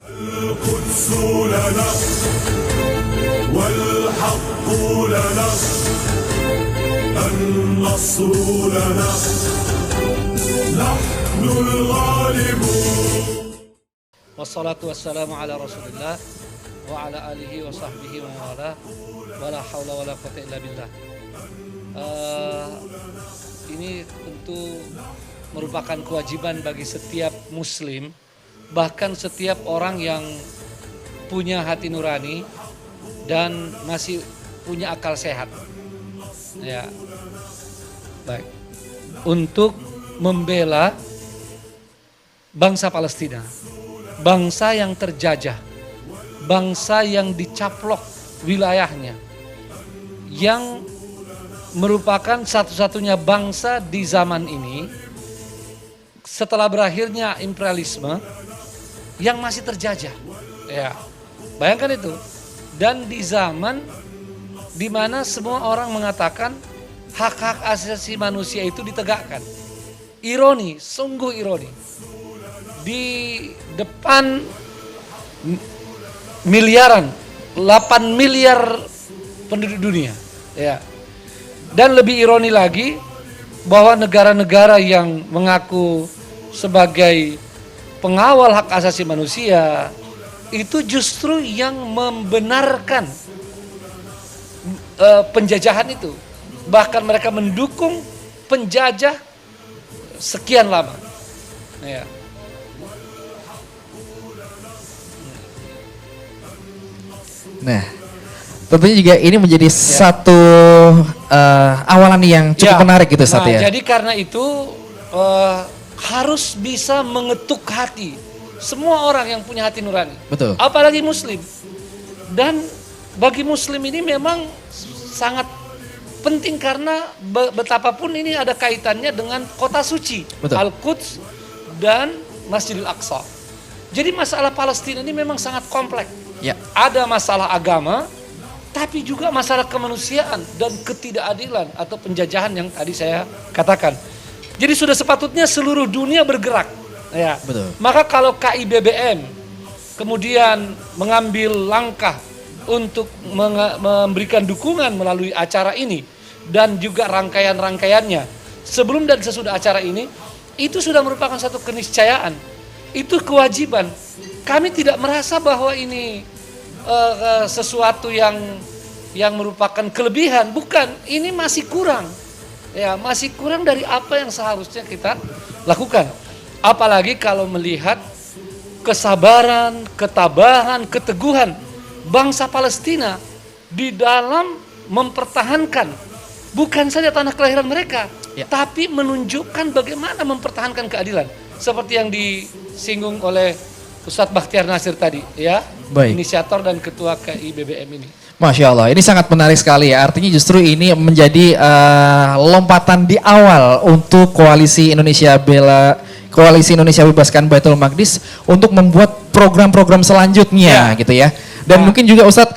القدس لنا والحق لنا النصر لنا نحن الغالبون. Wassalatu wassalamu ala rasulillah wa ala alihi wa sahbihi wa wala wa la hawla wa la quwwata illa billah. Ini tentu merupakan kewajiban bagi setiap muslim, bahkan setiap orang yang punya hati nurani dan masih punya akal sehat. Ya. Baik. Untuk membela bangsa Palestina, bangsa yang terjajah, bangsa yang dicaplok wilayahnya, yang merupakan satu-satunya bangsa di zaman ini setelah berakhirnya imperialisme yang masih terjajah. Ya, bayangkan itu. Dan di zaman di mana semua orang mengatakan hak-hak asasi manusia itu ditegakkan. Ironi, sungguh ironi. Di depan miliaran, 8 miliar penduduk dunia, ya. Dan lebih ironi lagi bahwa negara-negara yang mengaku sebagai pengawal hak asasi manusia itu justru yang membenarkan penjajahan itu. Bahkan mereka mendukung penjajah sekian lama. Ya. Nah, tentunya juga ini menjadi satu awalan yang cukup menarik gitu, Ustaz, ya. Jadi karena itu harus bisa mengetuk hati semua orang yang punya hati nurani. Betul. Apalagi muslim. Dan bagi muslim ini memang sangat penting karena betapapun ini ada kaitannya dengan kota suci, Al-Quds dan Masjidil Aqsa. Jadi masalah Palestina ini memang sangat kompleks. Ya. Ada masalah agama, tapi juga masalah kemanusiaan dan ketidakadilan atau penjajahan yang tadi saya katakan. Jadi sudah sepatutnya seluruh dunia bergerak. Ya. Betul. Maka kalau KIBBM kemudian mengambil langkah untuk memberikan dukungan melalui acara ini dan juga rangkaian-rangkaiannya sebelum dan sesudah acara ini, itu sudah merupakan satu keniscayaan. Itu kewajiban. Kami tidak merasa bahwa ini sesuatu yang merupakan kelebihan, bukan. Ini masih kurang, ya, masih kurang dari apa yang seharusnya kita lakukan. Apalagi kalau melihat kesabaran, ketabahan, keteguhan bangsa Palestina di dalam mempertahankan bukan saja tanah kelahiran mereka, tapi menunjukkan bagaimana mempertahankan keadilan. Seperti yang disinggung oleh Ustadz Bakhtiar Nasir tadi, ya, inisiator dan ketua KIBBM ini. Masya Allah, ini sangat menarik sekali ya. Artinya justru ini menjadi lompatan di awal untuk koalisi Indonesia Bebaskan Baitul Maqdis untuk membuat program-program selanjutnya, gitu ya. Dan mungkin juga Ustadz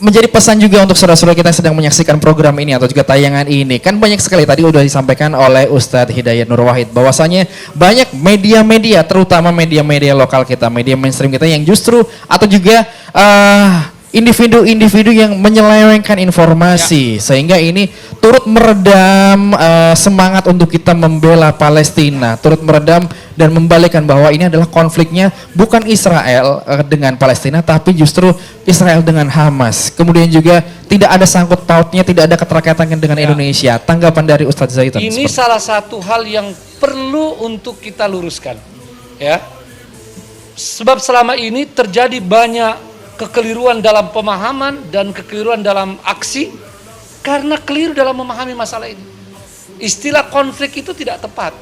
menjadi pesan juga untuk saudara-saudara kita yang sedang menyaksikan program ini atau juga tayangan ini. Kan banyak sekali tadi udah disampaikan oleh Ustadz Hidayat Nur Wahid bahwasanya banyak media-media, terutama media-media lokal kita, media mainstream kita yang justru atau juga individu-individu yang menyelewengkan informasi sehingga ini turut meredam semangat untuk kita membela Palestina, turut meredam dan membalikkan bahwa ini adalah konfliknya bukan Israel dengan Palestina tapi justru Israel dengan Hamas. Kemudian juga tidak ada sangkut pautnya, tidak ada keterkaitan dengan Indonesia. Tanggapan dari Ustadz Zaitun. Ini salah satu hal yang perlu untuk kita luruskan, ya. Sebab selama ini terjadi banyak kekeliruan dalam pemahaman dan kekeliruan dalam aksi karena keliru dalam memahami masalah ini. Istilah konflik itu tidak tepat.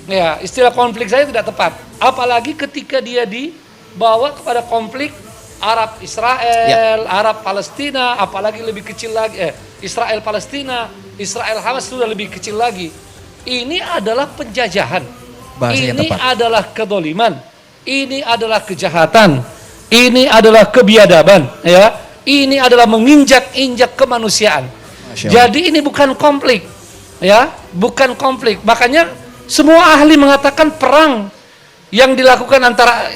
Ya, istilah konflik saya tidak tepat. Apalagi ketika dia dibawa kepada konflik Arab Israel, Arab Palestina, apalagi lebih kecil lagi Israel Palestina, Israel Hamas sudah lebih kecil lagi. Ini adalah penjajahan. Ini adalah kedoliman. Ini adalah kejahatan. Ini adalah kebiadaban, ya. Ini adalah menginjak-injak kemanusiaan. Jadi ini bukan konflik, ya, bukan konflik. Makanya semua ahli mengatakan perang yang dilakukan antara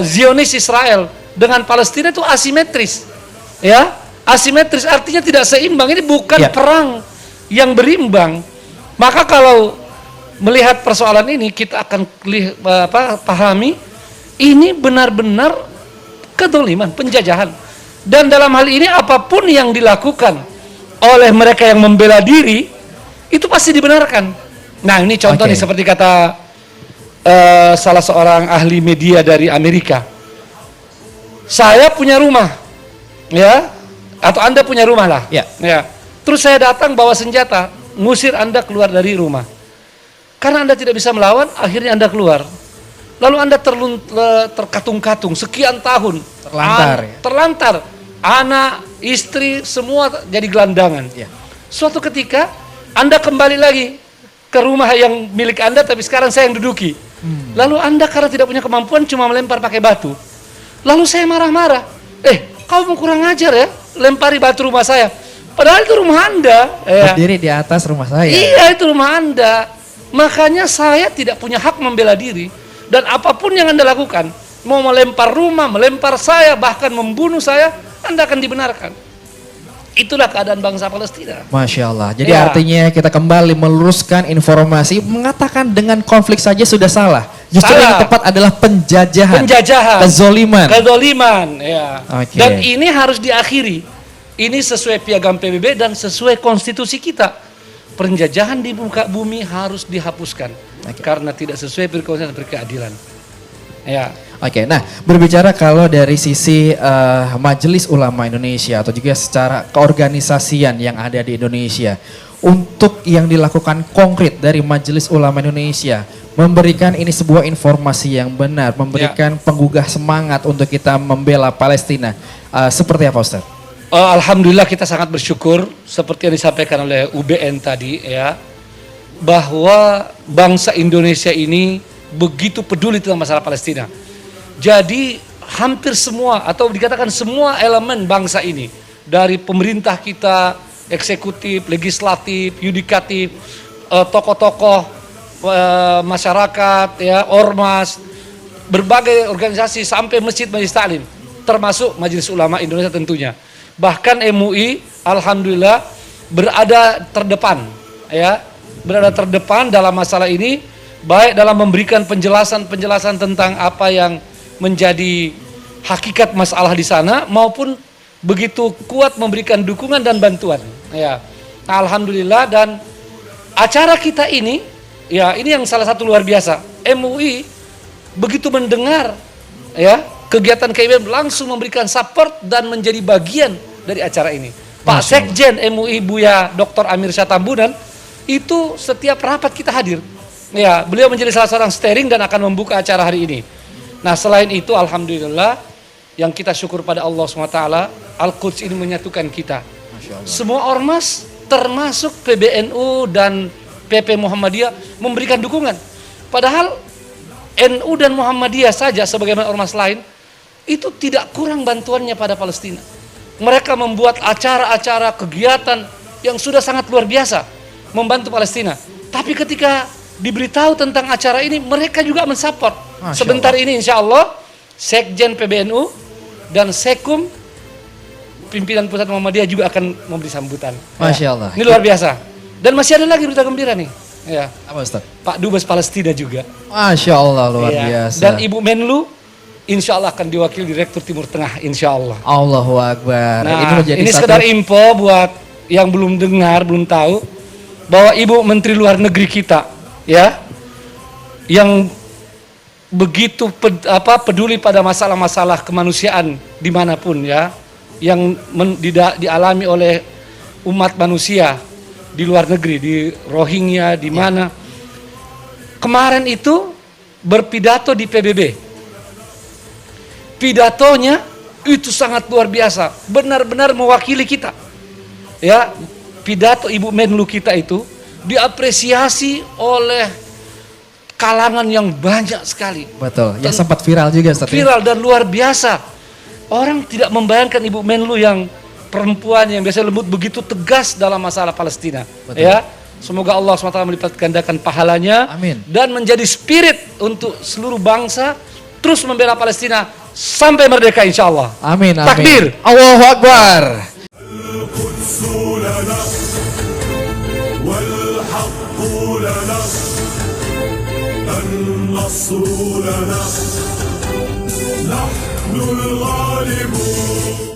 Zionis Israel dengan Palestina itu asimetris, ya, asimetris artinya tidak seimbang. Ini bukan perang yang berimbang. Maka kalau melihat persoalan ini kita akan pahami ini benar-benar kedoliman, penjajahan. Dan dalam hal ini apapun yang dilakukan oleh mereka yang membela diri itu pasti dibenarkan. Nah ini contoh nih, seperti kata salah seorang ahli media dari Amerika. Saya punya rumah, ya, atau Anda punya rumah lah, ya. Terus saya datang bawa senjata, ngusir Anda keluar dari rumah. Karena Anda tidak bisa melawan, akhirnya Anda keluar. Lalu Anda terkatung-katung sekian tahun, terlantar, anak, istri, semua jadi gelandangan. Suatu ketika Anda kembali lagi ke rumah yang milik Anda, tapi sekarang saya yang duduki. Lalu Anda karena tidak punya kemampuan cuma melempar pakai batu. Lalu saya marah-marah. Kau mau kurang ajar ya, lempari batu rumah saya. Padahal itu rumah Anda. Berdiri di atas rumah saya. Iya, itu rumah Anda. Makanya saya tidak punya hak membela diri. Dan apapun yang Anda lakukan, mau melempar rumah, melempar saya, bahkan membunuh saya, Anda akan dibenarkan. Itulah keadaan bangsa Palestina. Masya Allah. Jadi artinya kita kembali meluruskan informasi, mengatakan dengan konflik saja sudah salah. Justru yang tepat adalah penjajahan. Kezoliman. Ya. Dan ini harus diakhiri. Ini sesuai piagam PBB dan sesuai konstitusi kita. Penjajahan di muka bumi harus dihapuskan. Karena tidak sesuai berkeadilan. Ya. Nah berbicara kalau dari sisi Majelis Ulama Indonesia atau juga secara keorganisasian yang ada di Indonesia, untuk yang dilakukan konkret dari Majelis Ulama Indonesia, memberikan ini sebuah informasi yang benar, memberikan penggugah semangat untuk kita membela Palestina, seperti apa Ustaz? Alhamdulillah kita sangat bersyukur seperti yang disampaikan oleh UBN tadi, ya, bahwa bangsa Indonesia ini begitu peduli tentang masalah Palestina. Jadi hampir semua atau dikatakan semua elemen bangsa ini, dari pemerintah kita, eksekutif, legislatif, yudikatif, tokoh-tokoh masyarakat, ya, ormas, berbagai organisasi sampai masjid-masjid taklim, termasuk Majelis Ulama Indonesia tentunya. Bahkan MUI alhamdulillah berada terdepan, ya, berada terdepan dalam masalah ini, baik dalam memberikan penjelasan-penjelasan tentang apa yang menjadi hakikat masalah di sana, maupun begitu kuat memberikan dukungan dan bantuan, ya. Nah, alhamdulillah, dan acara kita ini, ya, ini yang salah satu luar biasa. MUI begitu mendengar, ya, kegiatan KIBM langsung memberikan support dan menjadi bagian dari acara ini. Pak Sekjen MUI Buya Dr. Amir Syah Tambunan itu setiap rapat kita hadir. Ya, beliau menjadi salah seorang steering dan akan membuka acara hari ini. Nah, selain itu alhamdulillah yang kita syukur pada Allah SWT, Al-Quds ini menyatukan kita. Semua ormas termasuk PBNU dan PP Muhammadiyah memberikan dukungan. Padahal NU dan Muhammadiyah saja sebagaimana ormas lain itu tidak kurang bantuannya pada Palestina. Mereka membuat acara-acara kegiatan yang sudah sangat luar biasa membantu Palestina. Tapi ketika diberitahu tentang acara ini, mereka juga mensupport. Sebentar ini insya Allah Sekjen PBNU dan Sekum pimpinan pusat Muhammadiyah juga akan memberi sambutan. Masya Allah. Ini luar biasa. Dan masih ada lagi berita gembira nih. Ya. Apa Ustaz? Pak Dubes Palestina juga. Masya Allah, luar biasa. Dan Ibu Menlu insya Allah akan diwakili Direktur Timur Tengah, insya Allah. Allahu Akbar. Nah, ini sekedar info buat yang belum dengar, belum tahu, bahwa Ibu Menteri Luar Negeri kita, ya, yang begitu peduli pada masalah-masalah kemanusiaan dimanapun, ya, yang dialami oleh umat manusia di luar negeri, di Rohingya, di mana. Kemarin itu berpidato di PBB. Pidatonya itu sangat luar biasa, benar-benar mewakili kita. Ya, pidato Ibu Menlu kita itu diapresiasi oleh kalangan yang banyak sekali. Betul, ya sempat viral juga Ustaz. Viral dan luar biasa. Orang tidak membayangkan Ibu Menlu yang perempuan yang biasa lembut begitu tegas dalam masalah Palestina. Betul. Ya, Semoga Allah SWT melipat gandakan pahalanya. Amin. Dan menjadi spirit untuk seluruh bangsa terus membela Palestina sampai merdeka insya Allah. Amin, amin. Takbir. Allahu Akbar. القدس لنا والحق لنا النصر لنا نحن الغالبون